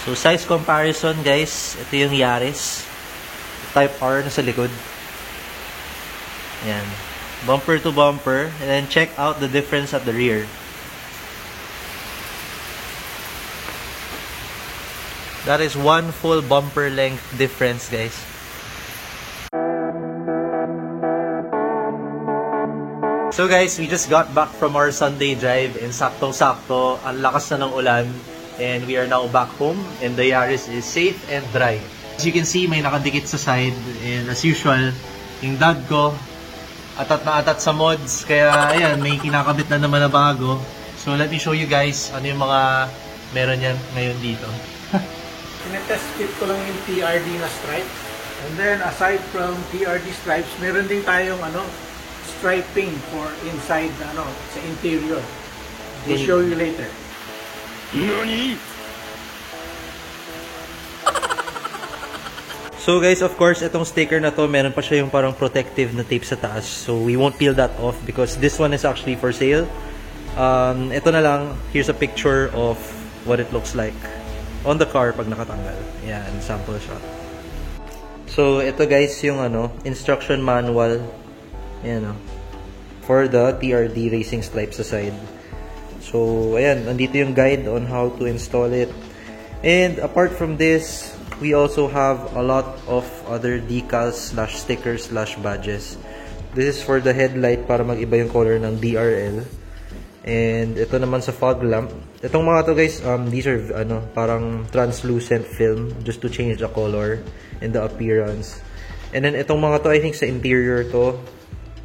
So size comparison guys, ito yung Yaris. Type R na sa likod. Yan. Bumper to bumper. And then check out the difference at the rear. That is one full bumper length difference guys. So guys, we just got back from our Sunday drive and saktong-sakto, ang lakas na ng ulan. And we are now back home and the Yaris is safe and dry. As you can see, may nakadikit sa side and as usual, yung dad ko atat na atat sa mods kaya ayan, may kinakabit na naman na bago. So let me show you guys ano yung mga meron yan ngayon dito. Tinetest fit ko lang yung TRD na stripes. And then aside from TRD stripes, meron din tayong striping for inside sa interior. We'll show you later. NANI? So guys, of course, itong sticker na to, meron pa siya yung parang protective na tape sa taas. So we won't peel that off because this one is actually for sale. Ito na lang, here's a picture of what it looks like on the car pag nakatanggal. Yan, sample shot. So ito guys, yung instruction manual. Yan for the TRD racing stripes sa side. So, ayan, nandito yung guide on how to install it. And apart from this, we also have a lot of other decals / stickers / badges. This is for the headlight para mag-iba yung color ng DRL. And ito naman sa fog lamp. Itong mga to guys, these are parang translucent film just to change the color and the appearance. And then itong mga to, I think sa interior to.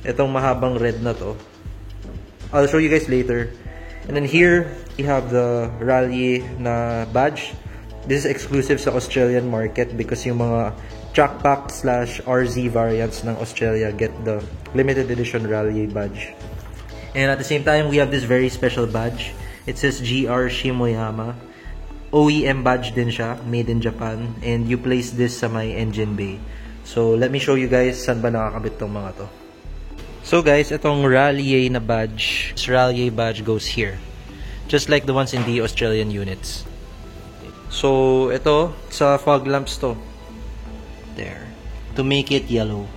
Itong mahabang red na to. I'll show you guys later. And then here, we have the Rally na badge. This is exclusive sa Australian market because yung mga track pack / RZ variants ng Australia get the limited edition Rally badge. And at the same time, we have this very special badge. It says GR Shimoyama. OEM badge din siya, made in Japan. And you place this sa my engine bay. So, let me show you guys saan ba nakakabit tong mga to. So guys, itong Rally na badge, this Rally badge goes here. Just like the ones in the Australian units. So, ito, sa fog lamps to. There. To make it yellow.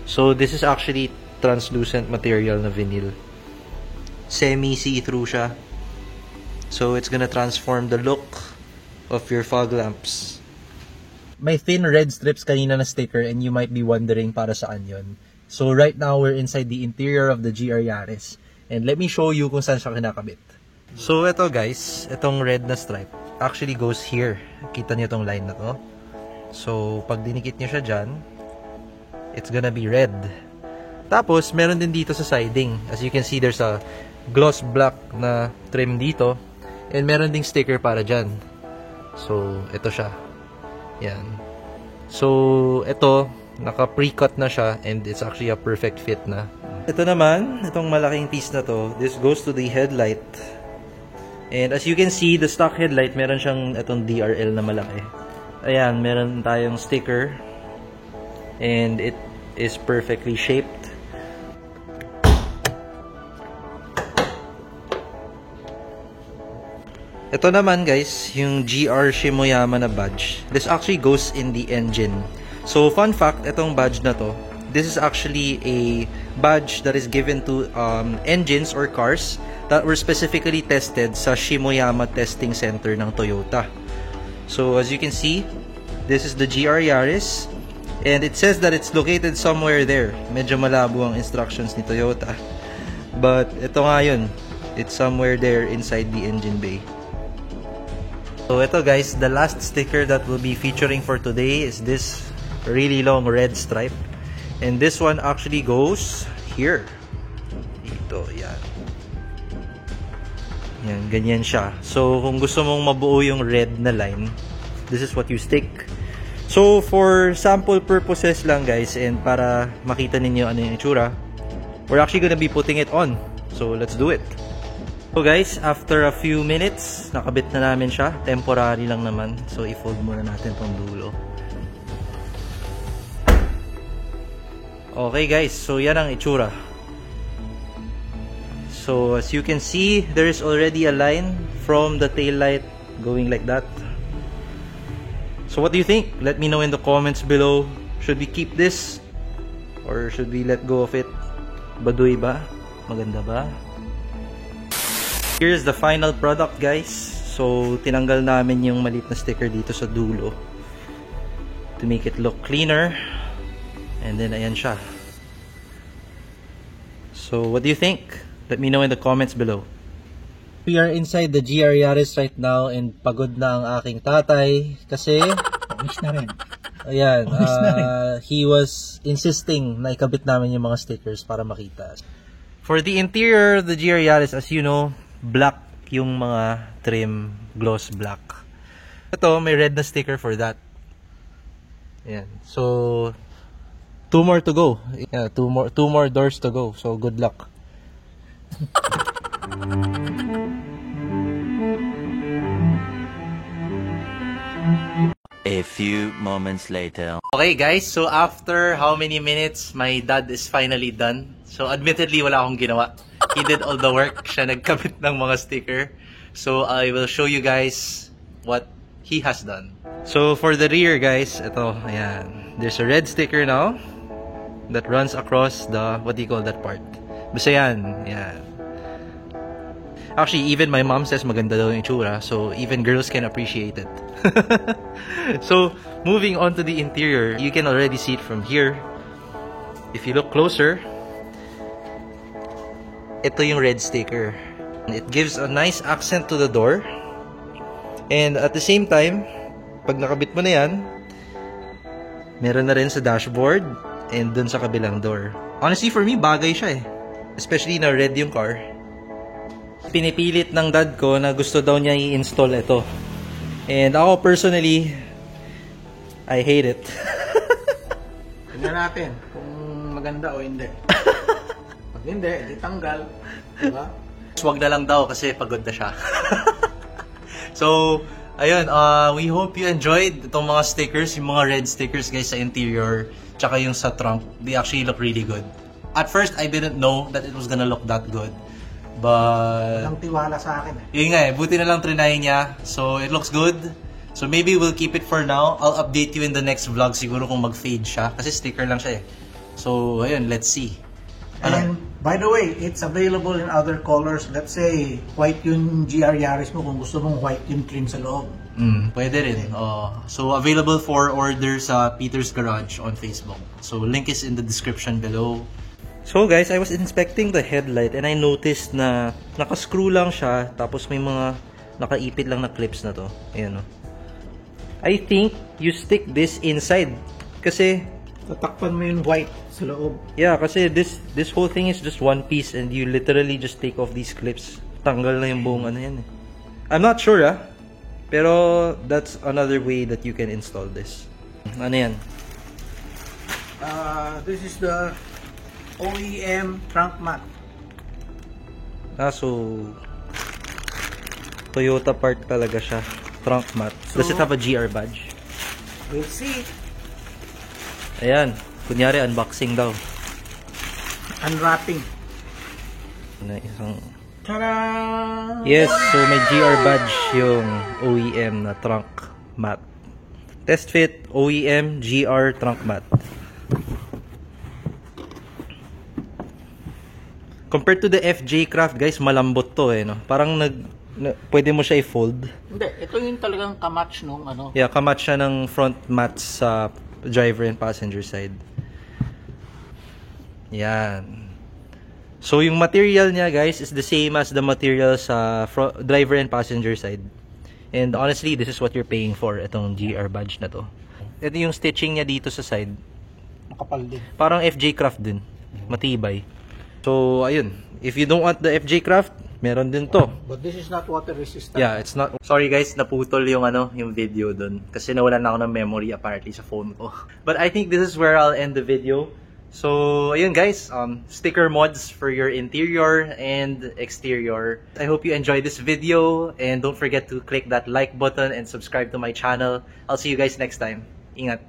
So, this is actually translucent material na vinyl. Semi-see-through siya. So, it's gonna transform the look of your fog lamps. May thin red strips kanina na sticker and you might be wondering para saan yun. So right now, we're inside the interior of the GR Yaris. And let me show you kung saan siya kinakabit. So ito guys, itong red na stripe actually goes here. Kita niyo itong line na to. So pag dinikit niyo siya dyan, it's gonna be red. Tapos meron din dito sa siding. As you can see, there's a gloss black na trim dito. And meron ding sticker para dyan. So ito siya. Yan. So ito, naka-pre-cut na siya and it's actually a perfect fit na. Ito naman, itong malaking piece na to, this goes to the headlight. And as you can see, the stock headlight, meron siyang itong DRL na malaki. Ayan, meron tayong sticker. And it is perfectly shaped. Ito naman guys, yung GR Shimoyama na badge. This actually goes in the engine. So, fun fact, itong badge na to, this is actually a badge that is given to engines or cars that were specifically tested sa Shimoyama Testing Center ng Toyota. So, as you can see, this is the GR Yaris. And it says that it's located somewhere there. Medyo malabo ang instructions ni Toyota. But, ito nga yun. It's somewhere there inside the engine bay. So, ito guys, the last sticker that we'll be featuring for today is this really long red stripe. And this one actually goes here. Dito, yan. Yan, ganyan siya. So, kung gusto mong mabuo yung red na line, this is what you stick. So, for sample purposes lang guys, and para makita ninyo ano yung itsura, we're actually gonna be putting it on. So, let's do it. So guys, after a few minutes, nakabit na namin siya. Temporary lang naman. So, i-fold muna natin tong dulo. Okay guys, so yan ang itsura. So as you can see, there is already a line from the tail light going like that So what do you think? Let me know in the comments below. Should we keep this? Or should we let go of it? Baduy ba? Maganda ba? Here's the final product, guys. So tinanggal namin yung maliit na sticker dito sa dulo to make it look cleaner. And then ayan siya. So what do you think? Let me know in the comments below. We are inside the GR Yaris right now and pagod na ang aking tatay kasi Miss na rin. ayan, he was insisting na ikabit namin yung mga stickers para makita. For the interior, the GR Yaris, as you know, black yung mga trim, gloss black. Ito, may red na sticker for that. Ayan. So, 2 more to go. Yeah, two more doors to go. So, good luck. A few moments later. Okay guys, so after how many minutes, my dad is finally done. So admittedly, wala akong ginawa. He did all the work. Siya nagkabit ng mga sticker. So I will show you guys what he has done. So for the rear guys, ito, ayan. There's a red sticker now that runs across the, what do you call that part? Basta yan, yan. Actually, even my mom says maganda daw yung itsura. So, even girls can appreciate it. So, moving on to the interior. You can already see it from here. If you look closer, ito yung red sticker. It gives a nice accent to the door. And at the same time, pag nakabit mo na yan, meron na rin sa dashboard and dun sa kabilang door. Honestly, for me, bagay siya eh. Especially na red yung car. Pinipilit ng dad ko na gusto daw niya i-install ito. And ako personally, I hate it. Tingnan natin kung maganda o hindi. Pag hindi, di tanggal. Diba? Wag na lang daw kasi pagod na siya. So, ayun, we hope you enjoyed itong mga stickers, yung mga red stickers guys sa interior, tsaka yung sa trunk. They actually look really good. At first, I didn't know that it was gonna look that good. But Walang tiwala sa akin eh. yun nga eh, buti na lang trinay niya. So, it looks good. So, maybe we'll keep it for now. I'll update you in the next vlog siguro kung mag-fade siya. Kasi sticker lang siya eh. So, ayun, let's see. And by the way, it's available in other colors. Let's say, white yung GR Yaris mo kung gusto mong white yung trim sa loob. Pwede rin. So, available for order sa Peter's Garage on Facebook. So, link is in the description below. So guys, I was inspecting the headlight and I noticed na naka-screw lang siya tapos may mga nakaipit lang na clips na to. Ayan o. I think you stick this inside kasi Tatakpan mo yung white sa loob. yeah, kasi this whole thing is just one piece and you literally just take off these clips. Tanggal na yung buong ano yan eh. I'm not sure pero that's another way that you can install this. Ano yan? This is the OEM trunk mat. So Toyota part talaga siya. Trunk mat. Does it have a GR badge? We'll see. Ayan. Kunyari, unboxing daw. Unwrapping. Na isang... Ta-da! Yes, so may GR badge yung OEM na trunk mat. Test fit OEM GR trunk mat. Compared to the FJ Craft, guys, malambot to eh, no? Parang pwede mo siya i-fold. Hindi, ito yung talagang kamatch nung ano. Yeah, kamatch siya ng front mats sa driver and passenger side. Yan. So, yung material niya, guys, is the same as the material sa driver and passenger side. And honestly, this is what you're paying for, itong GR badge na to. Ito yung stitching niya dito sa side. Makapal din. Parang FJ Craft din. Matibay. So, ayun. If you don't want the FJ Craft, meron din to. But this is not water resistant. Yeah, it's not. Sorry guys, naputol yung yung video dun. Kasi nawalan na ako ng memory apparently sa phone ko. But I think this is where I'll end the video. So, ayun guys, sticker mods for your interior and exterior. I hope you enjoyed this video and don't forget to click that like button and subscribe to my channel. I'll see you guys next time. Ingat.